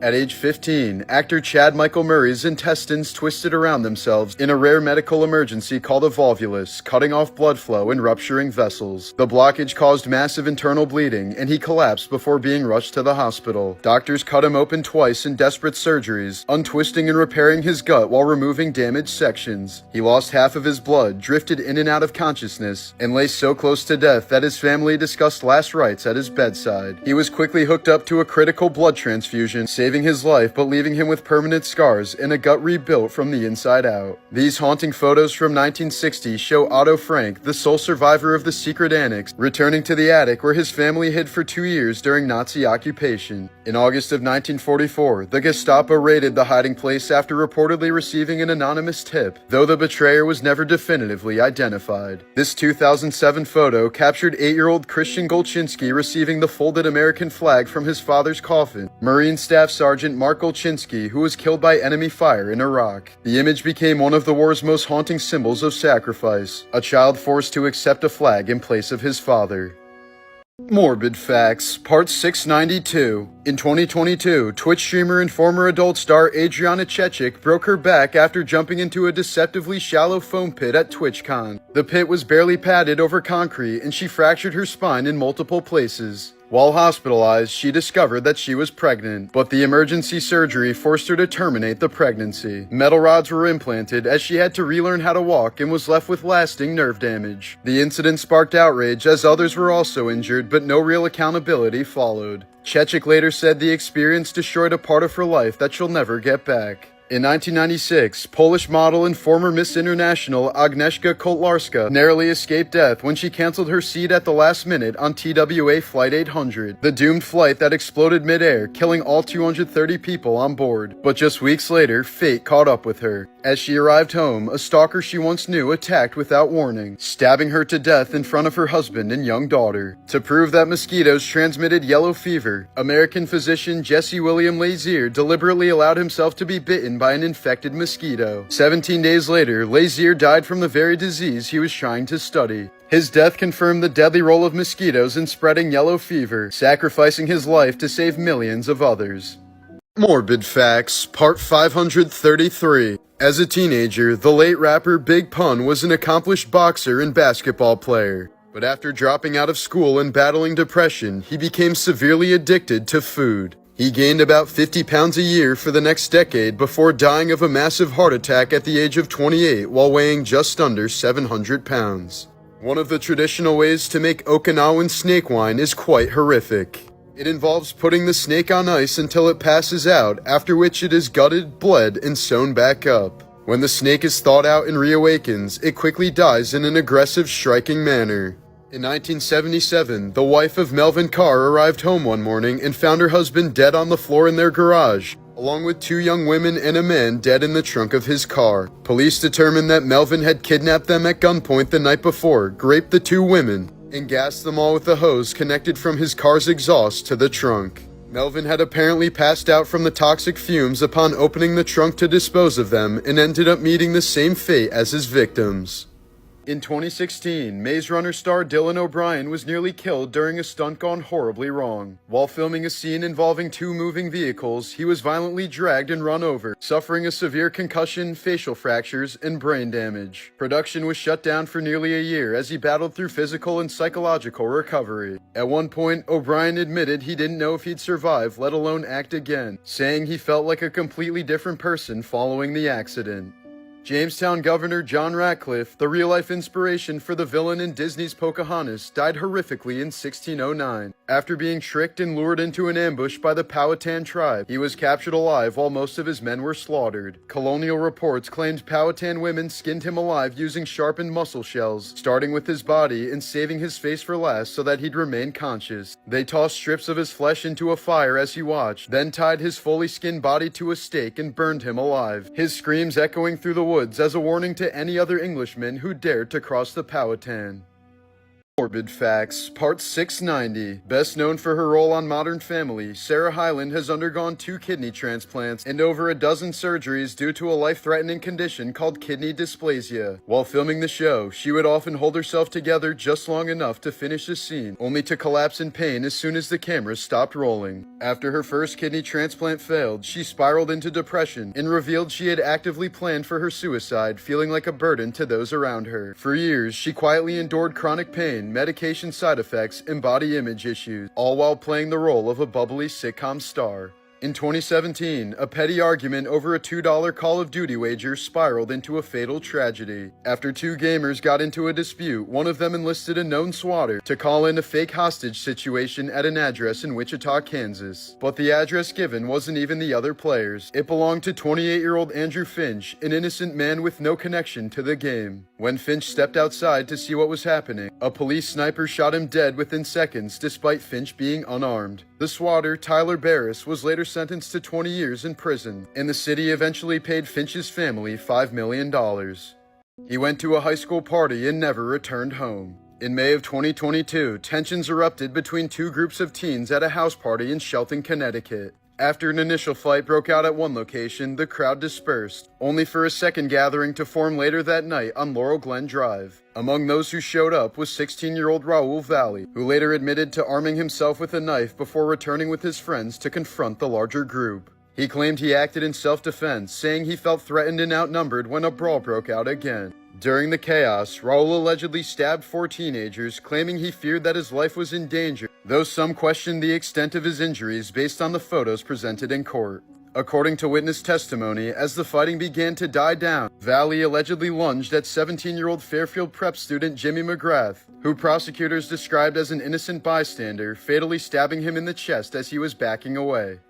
At age 15, actor Chad Michael Murray's intestines twisted around themselves in a rare medical emergency called a volvulus, cutting off blood flow and rupturing vessels. The blockage caused massive internal bleeding, and he collapsed before being rushed to the hospital. Doctors cut him open twice in desperate surgeries, untwisting and repairing his gut while removing damaged sections. He lost half of his blood, drifted in and out of consciousness, and lay so close to death that his family discussed last rites at his bedside. He was quickly hooked up to a critical blood transfusion, saving his life but leaving him with permanent scars and a gut rebuilt from the inside out. These haunting photos from 1960 show Otto Frank, the sole survivor of the secret annex, returning to the attic where his family hid for 2 years during Nazi occupation. In August of 1944, the Gestapo raided the hiding place after reportedly receiving an anonymous tip, though the betrayer was never definitively identified. This 2007 photo captured 8-year-old Christian Golchinski receiving the folded American flag from his father's coffin. Marine Staff Sergeant Mark Golchinski, who was killed by enemy fire in Iraq. The image became one of the war's most haunting symbols of sacrifice, a child forced to accept a flag in place of his father. Morbid Facts, Part 692. In 2022, Twitch streamer and former adult star Adriana Chechik broke her back after jumping into a deceptively shallow foam pit at TwitchCon. The pit was barely padded over concrete and she fractured her spine in multiple places. While hospitalized, she discovered that she was pregnant, but the emergency surgery forced her to terminate the pregnancy. Metal rods were implanted as she had to relearn how to walk and was left with lasting nerve damage. The incident sparked outrage as others were also injured, but no real accountability followed. Chechik later said the experience destroyed a part of her life that she'll never get back. In 1996, Polish model and former Miss International Agnieszka Kotlarska narrowly escaped death when she canceled her seat at the last minute on TWA Flight 800, the doomed flight that exploded midair, killing all 230 people on board. But just weeks later, fate caught up with her. As she arrived home, a stalker she once knew attacked without warning, stabbing her to death in front of her husband and young daughter. To prove that mosquitoes transmitted yellow fever, American physician Jesse William Lazier deliberately allowed himself to be bitten by an infected mosquito. 17 days later, Lazier died from the very disease he was trying to study. His death confirmed the deadly role of mosquitoes in spreading yellow fever, sacrificing his life to save millions of others. Morbid Facts, Part 533. As a teenager, the late rapper Big Pun was an accomplished boxer and basketball player. But after dropping out of school and battling depression, he became severely addicted to food. He gained about 50 pounds a year for the next decade before dying of a massive heart attack at the age of 28 while weighing just under 700 pounds. One of the traditional ways to make Okinawan snake wine is quite horrific. It involves putting the snake on ice until it passes out, after which it is gutted, bled, and sewn back up. When the snake is thawed out and reawakens, it quickly dies in an aggressive, striking manner. In 1977, the wife of Melvin Carr arrived home one morning and found her husband dead on the floor in their garage, along with 2 young women and a man dead in the trunk of his car. Police determined that Melvin had kidnapped them at gunpoint the night before, raped the 2 women, and gassed them all with a hose connected from his car's exhaust to the trunk. Melvin had apparently passed out from the toxic fumes upon opening the trunk to dispose of them and ended up meeting the same fate as his victims. In 2016, Maze Runner star Dylan O'Brien was nearly killed during a stunt gone horribly wrong. While filming a scene involving 2 moving vehicles, he was violently dragged and run over, suffering a severe concussion, facial fractures, and brain damage. Production was shut down for nearly a year as he battled through physical and psychological recovery. At one point, O'Brien admitted he didn't know if he'd survive, let alone act again, saying he felt like a completely different person following the accident. Jamestown Governor John Ratcliffe, the real-life inspiration for the villain in Disney's Pocahontas, died horrifically in 1609. After being tricked and lured into an ambush by the Powhatan tribe, he was captured alive while most of his men were slaughtered. Colonial reports claimed Powhatan women skinned him alive using sharpened mussel shells, starting with his body and saving his face for last so that he'd remain conscious. They tossed strips of his flesh into a fire as he watched, then tied his fully skinned body to a stake and burned him alive, his screams echoing through the woods as a warning to any other Englishmen who dared to cross the Powhatan. Morbid Facts, Part 690. Best known for her role on Modern Family, Sarah Hyland has undergone 2 kidney transplants and over a dozen surgeries due to a life-threatening condition called kidney dysplasia. While filming the show, she would often hold herself together just long enough to finish a scene, only to collapse in pain as soon as the camera stopped rolling. After her first kidney transplant failed, she spiraled into depression and revealed she had actively planned for her suicide, feeling like a burden to those around her. For years, she quietly endured chronic pain, medication side effects, and body image issues, all while playing the role of a bubbly sitcom star. In 2017, a petty argument over a $2 Call of Duty wager spiraled into a fatal tragedy. After 2 gamers got into a dispute, one of them enlisted a known swatter to call in a fake hostage situation at an address in Wichita, Kansas. But the address given wasn't even the other players. It belonged to 28-year-old Andrew Finch, an innocent man with no connection to the game. When Finch stepped outside to see what was happening, a police sniper shot him dead within seconds despite Finch being unarmed. The swatter, Tyler Barris, was later sentenced to 20 years in prison, and the city eventually paid Finch's family $5 million. He went to a high school party and never returned home. In May of 2022, tensions erupted between 2 groups of teens at a house party in Shelton, Connecticut. After an initial fight broke out at one location, the crowd dispersed, only for a second gathering to form later that night on Laurel Glen Drive. Among those who showed up was 16-year-old Raul Valley, who later admitted to arming himself with a knife before returning with his friends to confront the larger group. He claimed he acted in self-defense, saying he felt threatened and outnumbered when a brawl broke out again. During the chaos, Raul allegedly stabbed 4 teenagers, claiming he feared that his life was in danger, though some questioned the extent of his injuries based on the photos presented in court. According to witness testimony, as the fighting began to die down, Valley allegedly lunged at 17-year-old Fairfield Prep student Jimmy McGrath, who prosecutors described as an innocent bystander, fatally stabbing him in the chest as he was backing away.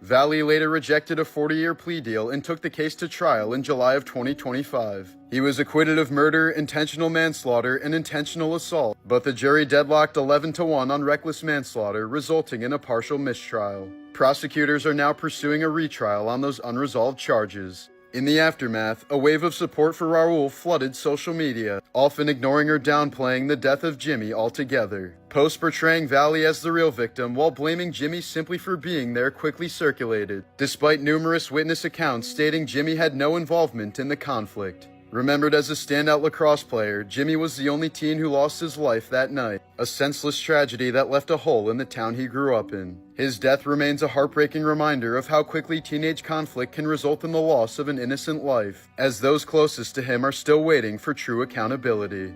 Valley later rejected a 40-year plea deal and took the case to trial in July of 2025. He was acquitted of murder, intentional manslaughter, and intentional assault, but the jury deadlocked 11-1 on reckless manslaughter, resulting in a partial mistrial. Prosecutors are now pursuing a retrial on those unresolved charges. In the aftermath, a wave of support for Raul flooded social media, often ignoring or downplaying the death of Jimmy altogether. Posts portraying Valley as the real victim while blaming Jimmy simply for being there quickly circulated, despite numerous witness accounts stating Jimmy had no involvement in the conflict. Remembered as a standout lacrosse player, Jimmy was the only teen who lost his life that night, a senseless tragedy that left a hole in the town he grew up in. His death remains a heartbreaking reminder of how quickly teenage conflict can result in the loss of an innocent life, as those closest to him are still waiting for true accountability.